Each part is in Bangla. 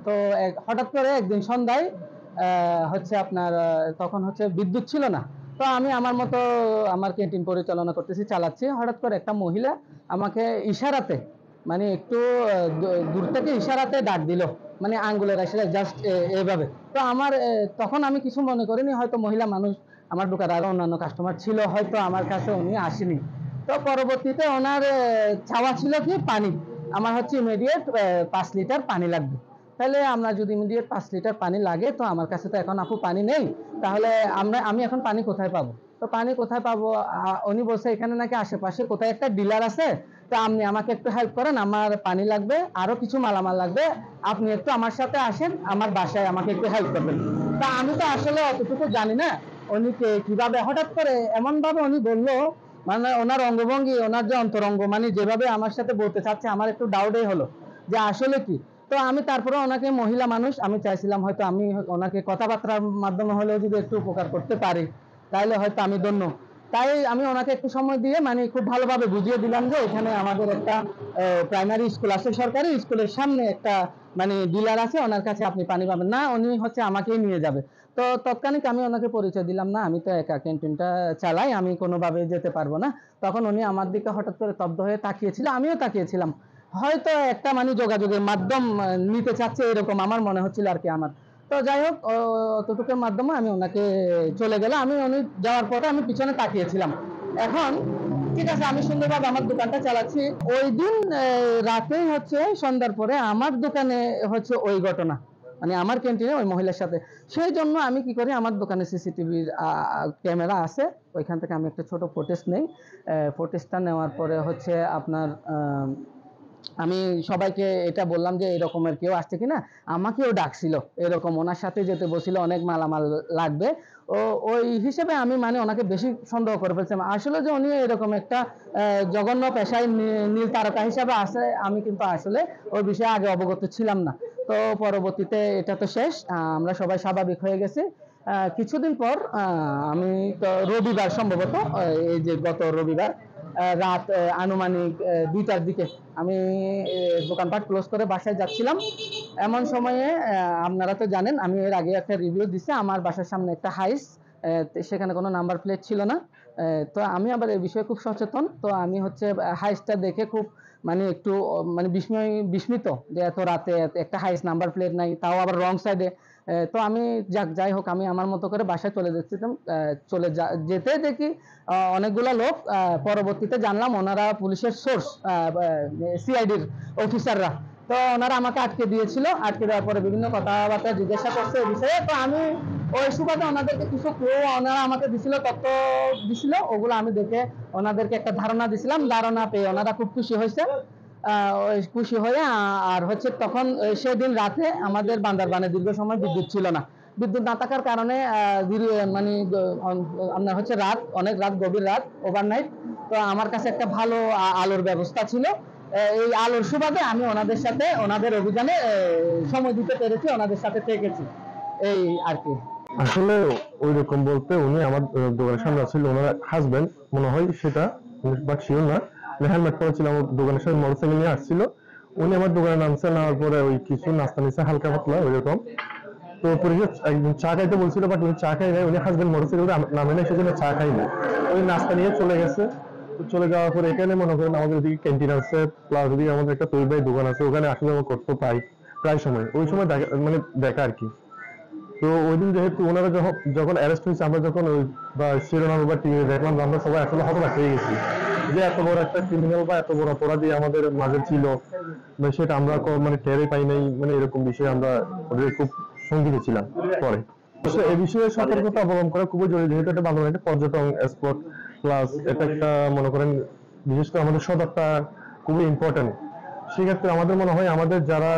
তো হঠাৎ করে একদিন সন্ধ্যায় হচ্ছে আপনার তখন হচ্ছে বিদ্যুৎ ছিল না। তো আমি আমার মতো আমার ক্যান্টিন পরিচালনা করতেছি, চালাচ্ছি। হঠাৎ করে একটা মহিলা আমাকে ইশারাতে, মানে একটু দূর থেকে ইশারাতে ডাক দিল, মানে আঙ্গুলের ইশারা, জাস্ট এইভাবে। তো আমার তখন আমি কিছু মনে করিনি, হয়তো মহিলা মানুষ, আমার দোকানে আরো অন্যান্য কাস্টমার ছিল, হয়তো আমার কাছে উনি আসেনি। তো পরবর্তীতে ওনার চাওয়া ছিল কি পানি, আমার হচ্ছে ইমিডিয়েট 5 লিটার পানি লাগবে। তাহলে আমরা যদি ইমিডিয়েট 5 লিটার পানি লাগে, তো আমার কাছে তো এখন আপু পানি নেই, তাহলে আমি এখন পানি কোথায় পাবো? তো পানি কোথায় পাবো? উনি বলছে এখানে নাকি আশেপাশে কোথায় একটা ডিলার আছে, তো আপনি আমাকে একটু হেল্প করেন, আমার পানি লাগবে, আরো কিছু মালামাল লাগবে, আপনি একটু আমার সাথে আসেন, আমার বাসায় আমাকে একটু হেল্প করবেন। তা আমি তো আসলে অতটুকু জানি না উনি কিভাবে হঠাৎ করে এমন ভাবে উনি বললো, মানে ওনার অঙ্গভঙ্গি, ওনার যে অন্তরঙ্গ, মানে যেভাবে আমার সাথে বলতে চাচ্ছে, আমার একটু ডাউটই হলো যে আসলে কি। তো আমি তারপরে ওনাকে, মহিলা মানুষ, আমি চাইছিলাম হয়তো আমি ওনাকে কথাবার্তার মাধ্যমে হলেও যদি একটু উপকার করতে পারি, তাহলে হয়তো আমি ধন্য। তাই আমি ওনাকে একটু সময় দিয়ে মানে খুব ভালোভাবে বুঝিয়ে দিলাম যে এখানে আমাদের একটা প্রাইমারি স্কুল আছে, সরকারি স্কুলের সামনে একটা মানে ডিলার আছে, ওনার কাছে আপনি পানি পাবেন না, উনি হচ্ছে আমাকেই নিয়ে যাবে। তো তৎক্ষণিক আমি ওনাকে পরিচয় দিলাম, না আমি তো একা ক্যান্টিনটা চালাই, আমি কোনোভাবে যেতে পারবো না। তখন উনি আমার দিকে হঠাৎ করে স্তব্ধ হয়ে তাকিয়েছিল, আমিও তাকিয়েছিলাম। হয়তো একটা মানে যোগাযোগের মাধ্যম নিতে চাচ্ছে, এরকম আমার মনে হচ্ছিল আর কি আমার। তো যাই হোক, অতটুকুর মাধ্যমে আমি ওনাকে চলে গেলাম। উনি যাওয়ার পরে আমি পিছনে তাকিয়েছিলাম। এখন ঠিক আছে, আমি সুন্দরভাবে আমার দোকানটা চালাচ্ছি। ওই দিন রাতেই হচ্ছে সন্ধ্যার পরে আমার দোকানে হচ্ছে ওই ঘটনা, মানে আমার ক্যান্টিনে ওই মহিলার সাথে। সেই জন্য আমি কি করি, আমার দোকানে সিসিটিভির ক্যামেরা আছে, ওইখান থেকে আমি একটা ছোট ফুটেজ নেই। ফুটেজটা নেওয়ার পরে হচ্ছে আপনার আমি সবাইকে এটা বললাম যে এরকমের কেউ আসছে কিনা। আমাকেও ডাকছিল, এরকম ওনার সাথে যেতে বলছিল, অনেক মালামাল লাগবে। ওই হিসেবে আমি মানে ওনাকে বেশি সন্দেহ করে ফেলছিলাম। আসলে যে উনি এরকম একটা জঘন্য পেশায় নীল তারকা হিসাবে আসে, আমি কিন্তু আসলে ওই বিষয়ে আগে অবগত ছিলাম না। তো পরবর্তীতে এটা তো শেষ, আমরা সবাই স্বাভাবিক হয়ে গেছি। কিছুদিন পর আমি তো রবিবার সম্ভবত, এই যে গত রবিবার রাত আনুমানিক 2টার দিকে আমি দোকানপাট ক্লোজ করে বাসায় যাচ্ছিলাম। এমন সময়ে আপনারা তো জানেন আমি এর আগে একটা রিভিউ দিছি, আমার বাসার সামনে একটা হাইস, সেখানে কোনো নাম্বার প্লেট ছিল না। তো আমি আবার এই বিষয়ে খুব সচেতন। তো আমি হচ্ছে হাইসটা দেখে খুব মানে একটু মানে বিস্মিত যে এত রাতে একটা হাইস নাম্বার প্লেট নাই, তাও আবার রং সাইডে। তো আমি যাই হোক, আমি আমার মতো করে বাসায় চলে যাচ্ছিলাম। যেতে দেখি অনেকগুলা লোক, পরবর্তীতে জানলাম ওনারা পুলিশের সোর্স, সিআইডির অফিসাররা। তো ওনারা আমাকে আটকে দিয়েছিল, আটকে দেওয়ার পরে বিভিন্ন কথাবার্তা জিজ্ঞাসা করছে এই বিষয়ে। তো আমি ওই সুবাদে ওনাদেরকে কিছু ওনারা আমাকে দিছিল, তথ্য দিছিল, ওগুলো আমি দেখে ওনাদেরকে একটা ধারণা দিছিলাম। ধারণা পেয়ে ওনারা খুব খুশি হয়েছে। খুশি হয়ে আর হচ্ছে তখন সেদিন রাতে আমাদের বান্দরবানে দীর্ঘ সময় বিদ্যুৎ ছিল না। বিদ্যুৎ না থাকার কারণে মানে আপনার হচ্ছে অনেক রাত, গভীর রাত, ওভারনাইট। তো আমার কাছে একটা ভালো আলোর ব্যবস্থা ছিল। এই আলোর সুবাদে আমি ওনাদের সাথে ওনাদের অভিযানে সময় দিতে পেরেছি, ওনাদের সাথে থেকেছি, এই আর কি। আসলে ওই রকম বলতে উনি আমার দোকানের সামনে ছিল, ওনার হাজবেন্ড মনে হয় সেটা, বাট শিওর না। হেলমেট পরেছিল, আমার দোকানের সামনে মোটরসাইকেল নিয়ে আসছিল। উনি আমার দোকানে নামছে, নামার পরে ওই কিছু নাস্তা নিচ্ছে হালকা পাতলা ওইরকম। তো একদিন চা খাইতে বলছিল, বাট উনি চা খাই নাই, উনি হাজবেন্ড মোটরসাইকেল নামে নেই, সেজন্য চা খাই নাই। ওই নাস্তা নিয়ে চলে গেছে। চলে যাওয়ার পরে এখানে মনে করেন আমাদের এদিকে ক্যান্টিন আছে, প্লাস ওদিকে আমাদের একটা তৈরি দোকান আছে, ওখানে আসলে আমার করতে পাই প্রায় সময়, ওই সময় মানে দেখা আর কি। তো ওই দিন যেহেতু ওনারা যখন অ্যারেস্ট হয়েছে, আমরা যখন ওই বা শিরোনাম বা টিভি দেখলাম, আমরা সবাই আসলে হতবাক হয়ে গেছি যে এত বড় একটা ক্রিমিনাল বা এত বড় অপরাধী আমাদের মাঝে ছিল, সেটা আমরা মানে টেরই পাই নাই, মানে এরকম বিষয়ে আমরা খুব শঙ্কিত ছিলাম। পরে এই বিষয়ে সতর্কতা অবলম্বন করা খুবই জরুরি, যেহেতু এটা বাংলাদেশ একটা পর্যটন স্পট, প্লাস এটা একটা মনে করেন বিশেষ করে আমাদের সদরটা খুবই ইম্পর্টেন্ট। সেক্ষেত্রে আমাদের মনে হয় আমাদের যারা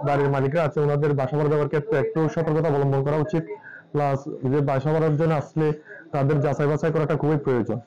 বাড়ির মালিকরা আছে ওনাদের বাসা ভাড়া দেওয়ার ক্ষেত্রে একটু সতর্কতা অবলম্বন করা উচিত, প্লাস যে বাসা ভাড়ার জন্য আসলে তাদের যাচাই বাছাই করাটা খুবই প্রয়োজন।